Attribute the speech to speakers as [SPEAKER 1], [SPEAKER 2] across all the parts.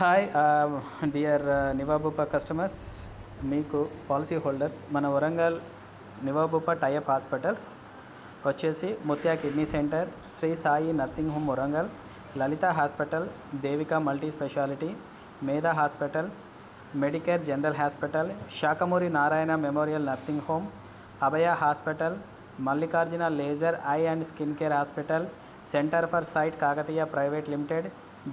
[SPEAKER 1] Hi dear Niva Bupa customers, మీకు policy holders మన Warangal Niva Bupa tie up hospitals వచ్చేసి Mutya kidney centre, Shri Sai nursing home Warangal, Lalitha hospital, Devika multi speciality, Medha hospital, Medicare general hospital, Shakamuri Narayana memorial nursing home, Abhaya hospital, Mallikarjuna laser eye and skin care hospital, centre for sight Kakatiya private limited,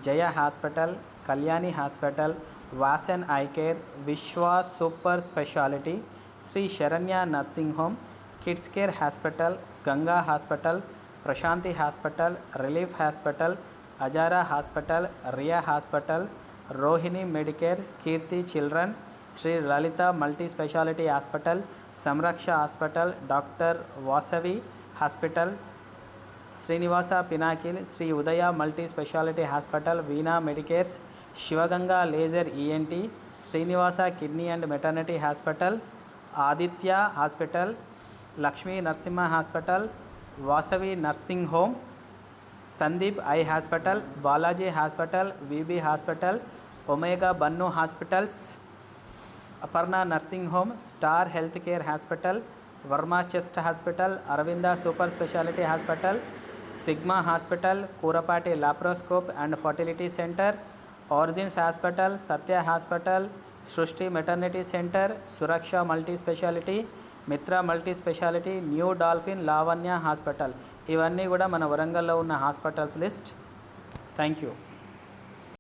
[SPEAKER 1] Jaya hospital, Kalyani hospital, Vasan eye care, Vishwa super speciality, Shri Sharanya nursing home, kids care hospital, Ganga hospital, Prashanti hospital, relief hospital, Azara hospital, Riya hospital, Rohini Medicare, Keerthi children, Shri Lalitha multi speciality hospital, Samraksha hospital, doctor Vasavi hospital, Srinivasa pinnacle, Shri Udaya multi speciality hospital, Veena medicares, Sivaganga laser ENT, Srinivasa kidney and maternity hospital, Aditya hospital, Lakshmi Narasimha hospital, Vasavi nursing home, Sandeep eye hospital, Balaji hospital, VB hospital, omega Bannu hospitals, Aparna nursing home, star health care hospital, Varma chest hospital, Aravinda super speciality hospital, sigma hospital, Kurapati laparoscope and fertility centre, origins hospital, Satya hospital, సృష్టి maternity centre, సురక్ష multi speciality, మిత్ర multi speciality, new dolphin, Lavanya hospital. ఇవన్నీ కూడా మన వరంగల్లో ఉన్న hospitals list. Thank you.